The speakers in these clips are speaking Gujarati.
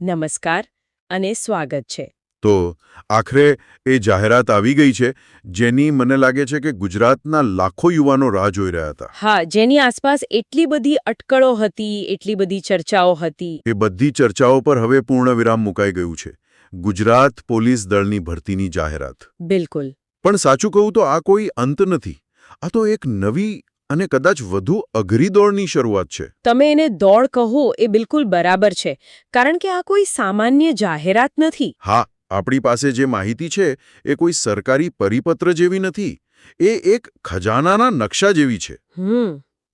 નમસ્કાર અને સ્વાગત છે. તો આખરે એ જાહેરાત આવી ગઈ છે જેની મને લાગે છે કે ગુજરાતના લાખો યુવાનો રાહ જોઈ રહ્યા હતા. હા, જેની આસપાસ એટલી બધી અટકળો હતી, એટલી બધી ચર્ચાઓ હતી. એ બધી ચર્ચાઓ પર હવે પૂર્ણવિરામ મુકાઈ ગયું છે. ગુજરાત પોલીસ દળની ભરતીની જાહેરાત. બિલકુલ. પણ સાચું કહું તો આ કોઈ અંત નથી. આ તો એક નવી અને કદાચ વધુ અઘરી દોડની શરૂઆત છે. તમે એને દોડ કહો એ બિલકુલ બરાબર છે, કારણ કે આ કોઈ સામાન્ય જાહેરાત નથી. હા, આપણી પાસે જે માહિતી છે એ કોઈ સરકારી પરિપત્ર જેવી નથી. એ એક ખજાનાના નકશા જેવી છે.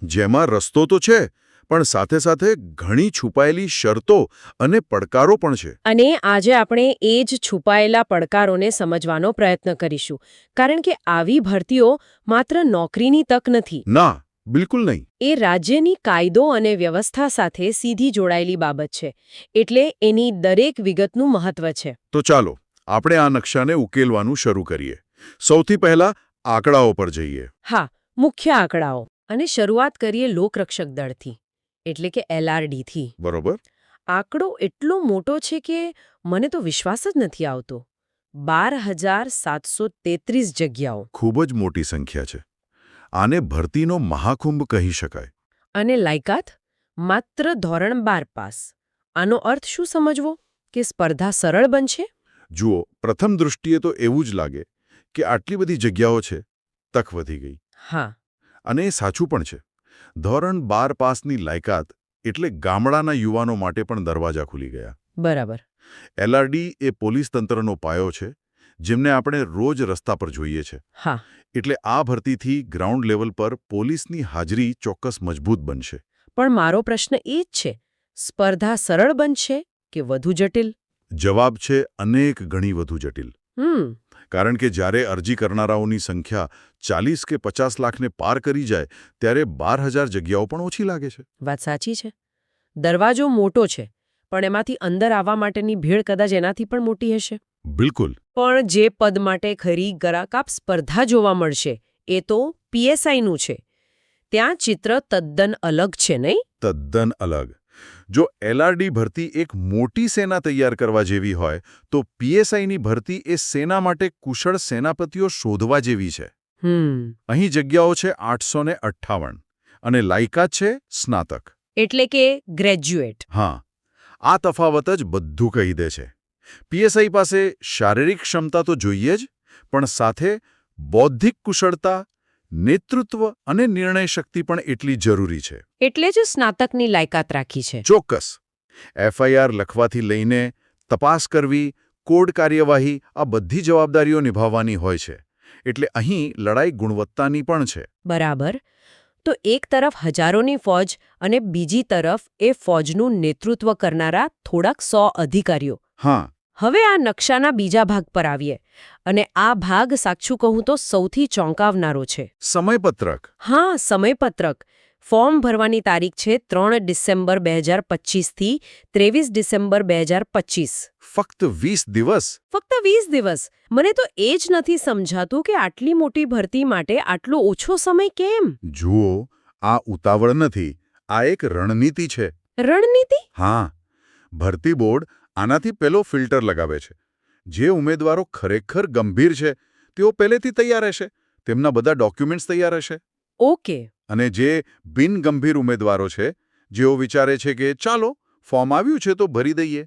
જેમાં રસ્તો તો છે, પણ સાથે સાથે ઘણી છુપાયેલી શરતો અને પડકારો પણ છે. અને આજે આપણે એ જ છુપાયેલા પડકારોને સમજવાનો પ્રયત્ન કરીશું, કારણ કે આવી ભરતીઓ માત્ર નોકરીની તક નથી. ના, બિલકુલ નહીં. એ રાજ્યની કાયદો અને વ્યવસ્થા સાથે સીધી જોડાયેલી બાબત છે, એટલે એની દરેક વિગતનું મહત્વ છે. તો ચાલો આપણે આ નકશાને ઉકેલવાનું શરૂ કરીએ. સૌથી પહેલા આંકડાઓ પર જઈએ. હા, મુખ્ય આંકડાઓ. અને શરૂઆત કરીએ લોકરક્ષક દળથી, એટલે કે LRDથી. બરોબર. આંકડો એટલો મોટો છે કે મને તો વિશ્વાસ જ નથી આવતો. 12,733 જગ્યાઓ. ખૂબ જ મોટી સંખ્યા છે. આને ભરતીનો મહાકુંભ કહી શકાય. અને લાયકાત માત્ર ધોરણ 12 પાસ. આનો અર્થ શું સમજવો? કે સ્પર્ધા સરળ બનશે? જુઓ, પ્રથમ દૃષ્ટિએ તો એવું જ લાગે કે આટલી બધી જગ્યાઓ છે, તક વધી ગઈ. હા. અને એ સાચું પણ છે. ધોરણ 12 પાસની લાયકાત એટલે ગામડાના યુવાનો માટે પણ દરવાજા ખુલી ગયા. બરાબર. LRD એ પોલીસ તંત્રનો પાયો છે, જેમને આપણે રોજ રસ્તા પર જોઈએ છે. હા. એટલે આ ભરતીથી ગ્રાઉન્ડ લેવલ પર પોલીસની હાજરી ચોક્કસ મજબૂત બનશે. પણ મારો પ્રશ્ન એ જ છે, સ્પર્ધા સરળ બનશે કે વધુ જટિલ? જવાબ છે અનેક ગણી વધુ જટિલ. કારણ કે જ્યારે અરજી કરનારાઓની સંખ્યા 40 કે 50 લાખને પાર કરી જાય ત્યારે 12,000 જગ્યાઓ પણ ઓછી લાગે છે. વાત સાચી છે. દરવાજો મોટો છે, પણ એમાંથી અંદર આવવા માટેની ભીડ કદાચ એનાથી પણ મોટી હશે. બિલકુલ. પણ જે પદ માટે ખરી ગરાકાપ સ્પર્ધા જોવા મળશે એ તો PSIનું છે. ત્યાં ચિત્ર તદ્દન અલગ છે, નહીં? તદ્દન અલગ. જો LRD ભરતી એક મોટી સેના તૈયાર કરવા જેવી હોય તો PSIની ભરતી એ સેના માટે કુશળ સેનાપતિઓ શોધવા જેવી છે. અહીં જગ્યાઓ છે 858 અને લાયકાત છે સ્નાતક. એટલે કે ગ્રેજ્યુએટ. હા, આ તફાવત જ બધું કહી દે છે. PSI પાસે શારીરિક ક્ષમતા તો જોઈએ જ, પણ સાથે બૌદ્ધિક કુશળતા, નેતૃત્વ અને નિર્ણય શક્તિ પણ એટલી જરૂરી છે. એટલે જ સ્નાતકની લાયકાત રાખી છે. ચોક્કસ. FIR લખવાથી લઈને તપાસ કરવી, કોડ કાર્યવાહી, આ બધી જવાબદારીઓ નિભાવવાની હોય છે. એટલે અહીં લડાઈ ગુણવત્તાની પણ છે. બરાબર. તો એક તરફ હજારોની ફોજ અને બીજી તરફ એ ફોજનું નેતૃત્વ કરનારા થોડાક 100 અધિકારીઓ. હા. હવે આ નકશાના બીજા ભાગ પર આવીએ, અને આ ભાગ સાચું કહું તો સૌથી ચોંકાવનારો છે. સમયપત્રક. હા, સમયપત્રક. ફોર્મ ભરવાની તારીખ છે 3 ડિસેમ્બર 2025 થી 23 ડિસેમ્બર 2025. ફક્ત 20 દિવસ. ફક્ત 20 દિવસ. મને તો એ જ નથી સમજાતું કે આટલી મોટી ભરતી માટે આટલો ઓછો સમય કેમ? જુઓ, આ ઉતાવળ નથી, આ એક રણનીતિ છે. રણનીતિ? હા. ભરતી બોર્ડ આનાથી પેલો ફિલ્ટર લગાવે છે. જે ઉમેદવારો ખરેખર ગંભીર છે તેઓ પહેલેથી તૈયાર હશે, તેમના બધા ડોક્યુમેન્ટ્સ તૈયાર હશે. ઓકે. અને જે બિનગંભીર ઉમેદવારો છે, જેઓ વિચારે છે કે ચાલો ફોર્મ આવ્યું છે તો ભરી દઈએ,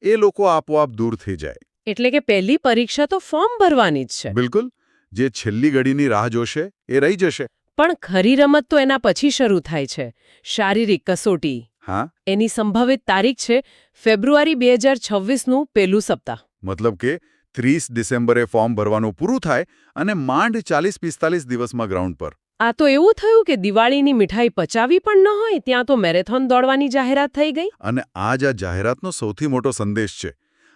એ લોકો આપોઆપ દૂર થઈ જાય. એટલે કે પહેલી પરીક્ષા તો ફોર્મ ભરવાની જ છે. બિલકુલ. જે છેલ્લી ઘડીની રાહ જોશે એ રહી જશે. પણ ખરી રમત તો એના પછી શરૂ થાય છે. શારીરિક કસોટી. હા. એની સંભવિત તારીખ છે ફેબ્રુઆરી 2026નું પહેલું સપ્તાહ. મતલબ કે 30 ડિસેમ્બરે ફોર્મ ભરવાનું પૂરું થાય અને માંડ 40-45 દિવસમાં ગ્રાઉન્ડ પર. આ તો એવું થયું કે દિવાળીની મીઠાઈ પચાવી પણ ન હોય ત્યાં તો મેરેથોન દોડવાની જાહેરાત થઈ ગઈ. અને આ જ આ જાહેરાતનો સૌથી મોટો સંદેશ છે.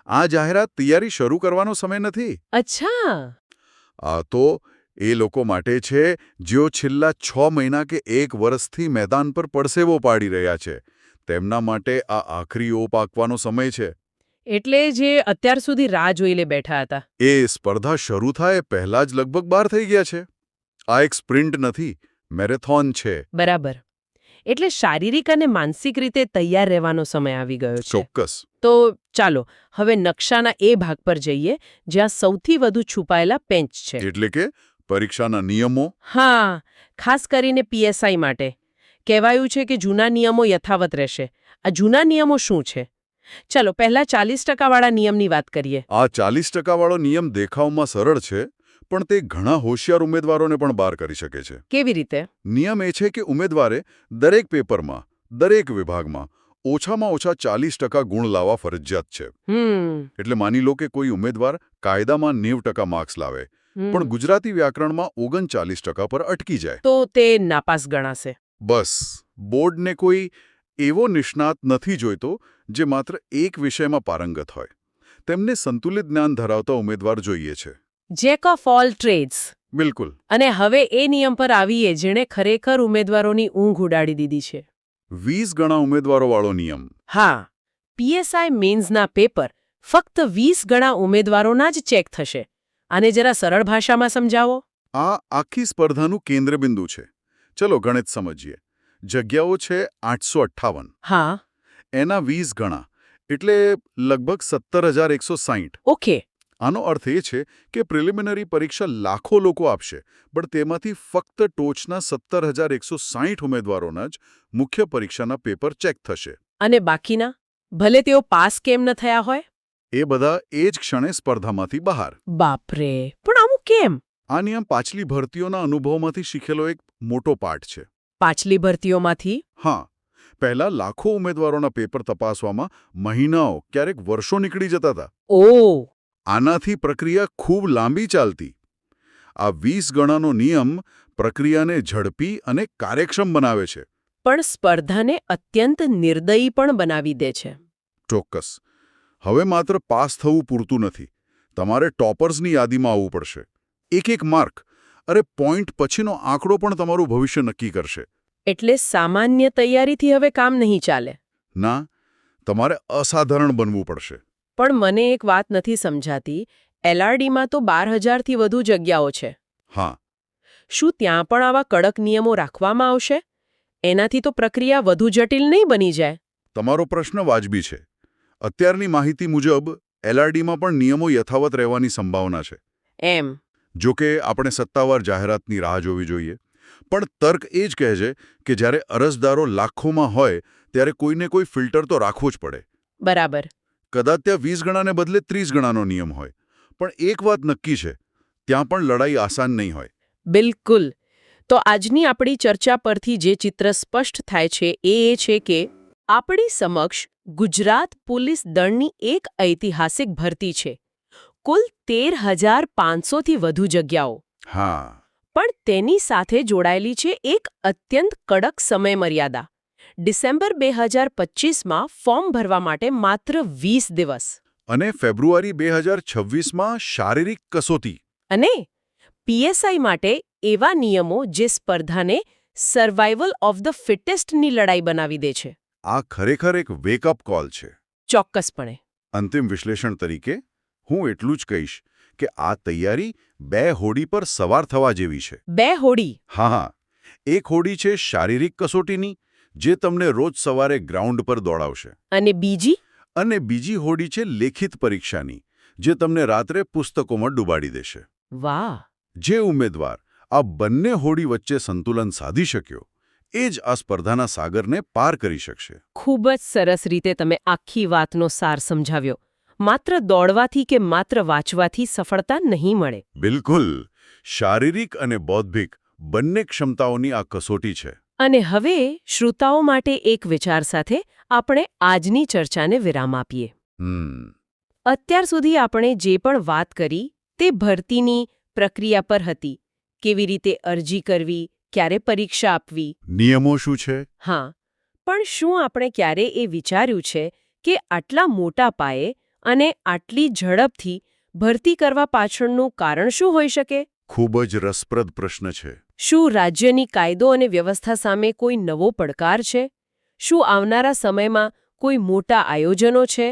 આ જાહેરાત તૈયારી શરૂ કરવાનો સમય નથી. અચ્છા. આ તો એ લોકો માટે છે જેઓ છેલ્લા 6 મહિના કે 1 વર્ષથી મેદાન પર પડસેવો પાડી રહ્યા છે. તેમના માટે આ આખરી ઓપ આંકવાનો સમય છે. એટલે જે અત્યાર સુધી રાહ જોઈને બેઠા હતા. એ સ્પર્ધા શરૂ થાય પહેલા જ લગભગ બહાર થઈ ગયા છે. આ એક સ્પ્રિન્ટ નથી, મેરેથોન છે. બરાબર. એટલે શારીરિક અને માનસિક રીતે તૈયાર રહેવાનો સમય આવી ગયો છે. ચોક્કસ. તો ચાલો હવે નકશાના એ ભાગ પર જઈએ જ્યાં સૌથી વધુ છુપાયેલા પેંચ છે. એટલે કે પરીક્ષાના નિયમો. હા, ખાસ કરીને પીએસઆઈ માટે કહેવાયું છે કે જૂના નિયમો યથાવત રહેશે. આ જૂના નિયમો શું છે? ચાલો પહેલા 40% વાળા નિયમની વાત કરીએ. આ 40% વાળો નિયમ દેખાવમાં સરળ છે, પણ તે ઘણા હોશિયાર ઉમેદવારોને પણ બહાર કરી શકે છે. કેવી રીતે? નિયમ એ છે કે ઉમેદવારે દરેક પેપરમાં, દરેક વિભાગમાં ઓછામાં ઓછા 40% ગુણ લાવવા ફરજિયાત છે. એટલે માની લો કે કોઈ ઉમેદવાર કાયદામાં 90% માર્ક્સ લાવે, પણ ગુજરાતી વ્યાકરણમાં 39% પર અટકી જાય, તો તે નાપાસ ગણાશે. બસ. બોર્ડને કોઈ એવો નિષ્ણાત નથી જોઈતો જે માત્ર એક વિષયમાં પારંગત હોય. તેમને સંતુલિત જ્ઞાન ધરાવતા ઉમેદવાર જોઈએ છે. Jack of all trades. બિલકુલ. અને હવે એ નિયમ પર આવીએ જેણે ખરેખર ઉમેદવારોની ઊંઘ ઉડાડી દીધી છે. 20 ગણા ઉમેદવારોવાળો નિયમ. હા, પીએસઆઈ મેન્સના પેપર ફક્ત 20 ગણા ઉમેદવારોના જ ચેક થશે. આને જરા સરળ ભાષામાં સમજાવો. આ આખી સ્પર્ધાનું કેન્દ્રબિંદુ છે. ચલો ગણિત સમજીએ. જગ્યાઓ છે 858. હા. એના 20 ગણા એટલે લગભગ 17,160. ઓકે. આનો અર્થ એ છે કે પ્રિલિમિનરી પરીક્ષા લાખો લોકો આપશે, પણ તેમાંથી ફક્ત ટોચના 17,160 ઉમેદવારોના જ મુખ્ય પરીક્ષાના પેપર ચેક થશે. અને બાકીના, ભલે તેઓ પાસ કેમ ન થયા હોય? એ બધા એ જ ક્ષણે સ્પર્ધામાંથી બહાર. બાપરે, પણ આવું કેમ? આ નિયમ પાછલી ભરતીઓના અનુભવમાંથી શીખેલો એક મોટો પાઠ છે. પાછલી ભરતીઓમાંથી? હા. પહેલા લાખો ઉમેદવારોના પેપર તપાસવામાં મહિનાઓ, ક્યારેક વર્ષો નીકળી જતા હતા. ઓહ! આનાથી પ્રક્રિયા ખૂબ લાંબી ચાલતી. આ 20 ગણાનો નિયમ પ્રક્રિયાને ઝડપી અને કાર્યક્ષમ બનાવે છે. પણ સ્પર્ધાને અત્યંત નિર્દયી પણ બનાવી દે છે. ચોક્કસ. હવે માત્ર પાસ થવું પૂરતું નથી. તમારે ટોપર્સની યાદીમાં આવવું પડશે. એક માર્ક, અરે પોઈન્ટ પછીનો આંકડો પણ તમારું ભવિષ્ય નક્કી કરશે. એટલે સામાન્ય તૈયારીથી હવે કામ નહીં ચાલે. ના, તમારે અસાધારણ બનવું પડશે. પણ મને એક વાત નથી સમજાતી. એલઆરડીમાં તો 12,000થી વધુ જગ્યાઓ છે. હા. શું ત્યાં પણ આવા કડક નિયમો રાખવામાં આવશે? એનાથી તો પ્રક્રિયા વધુ જટિલ નહીં બની જાય? તમારો પ્રશ્ન વાજબી છે. અત્યારની માહિતી મુજબ એલઆરડીમાં પણ નિયમો યથાવત રહેવાની સંભાવના છે. એમ. જો કે આપણે સત્તાવાર જાહેરાતની રાહ જોવી જોઈએ. પણ તર્ક એ જ કહે છે કે જ્યારે અરજદારો લાખોમાં હોય ત્યારે કોઈને કોઈ ફિલ્ટર તો રાખવું જ પડે. બરાબર. કદાચ ત્યાં 20 ગણાને બદલે 30 ગણાનો નિયમ હોય. પણ એક વાત નક્કી છે, ત્યાં પણ લડાઈ આસાન નહીં હોય. બિલકુલ. તો આજની આપણી ચર્ચા પરથી જે ચિત્ર સ્પષ્ટ થાય છે એ છે કે આપણી સમક્ષ ગુજરાત પોલીસ દળની એક ઐતિહાસિક ભરતી છે. કુલ 13,500થી વધુ જગ્યાઓ. હા. પણ તેની સાથે જોડાયેલી છે એક અત્યંત કડક સમયમર્યાદા. ડિસેમ્બર 2025માં ફોર્મ ભરવા માટે માત્ર 20 દિવસ. અને ફેબ્રુઆરી 2026માં શારીરિક કસોટી. અને પીએસઆઈ માટે એવા નિયમો જે સ્પર્ધાને સર્વાઇવલ ઓફ ધ ફિટેસ્ટની લડાઈ બનાવી દે છે. આ ખરેખર એક વેકઅપ કોલ છે. ચોક્કસપણે. અંતિમ વિશ્લેષણ તરીકે હું એટલું જ કહીશ કે આ તૈયારી 2 હોડી પર સવાર થવા જેવી છે. 2 હોડી? હા. એક હોડી છે શારીરિક કસોટીની, જે તમને રોજ સવારે ગ્રાઉન્ડ પર દોડાવશે. અને બીજી? અને બીજી હોડી છે લેખિત પરીક્ષાની, જે તમને રાત્રે પુસ્તકોમાં ડૂબાડી દેશે. વાહ! જે ઉમેદવાર આ બંને હોડી વચ્ચે સંતુલન સાધી શક્યો, એ જ આ સ્પર્ધાના સાગરને પાર કરી શકશે. ખૂબ જ સરસ રીતે તમે આખી વાતનો સાર સમજાવ્યો. માત્ર દોડવાથી કે માત્ર વાંચવાથી સફળતા નહીં મળે. બિલકુલ. શારીરિક અને બૌદ્ધિક બંને ક્ષમતાઓની આ કસોટી છે. અને હવે શ્રોતાઓ માટે એક વિચાર સાથે આપણે આજની ચર્ચાને વિરામ આપીએ. અત્યાર સુધી આપણે જે પણ વાત કરી તે ભરતીની પ્રક્રિયા પર હતી. કેવી રીતે અરજી કરવી, ક્યારે પરીક્ષા આપવી. નિયમો શું છે? હા. પણ શું આપણે ક્યારે એ વિચાર્યું છે કે આટલા મોટા પાયે અને આટલી ઝડપથી ભરતી કરવા પાછળનું કારણ શું હોઈ શકે? ખૂબ જ રસપ્રદ પ્રશ્ન છે. શું રાજ્યની કાયદો અને વ્યવસ્થા સામે કોઈ નવો પડકાર છે? શું આવનારા સમયમાં કોઈ મોટા આયોજનો છે?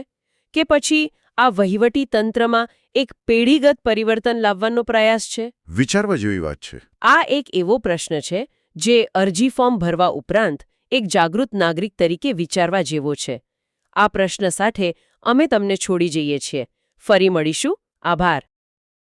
કે પછી આ વહીવટી તંત્રમાં એક પેઢીગત પરિવર્તન લાવવાનો પ્રયાસ છે? વિચારવા જેવી વાત છે. આ એક એવો પ્રશ્ન છે જે અરજી ફોર્મ ભરવા ઉપરાંત એક જાગૃત નાગરિક તરીકે વિચારવા જેવો છે? આ પ્રશ્ન સાથે અમે તમને છોડી જઈએ છીએ. ફરી મળીશું. આભાર.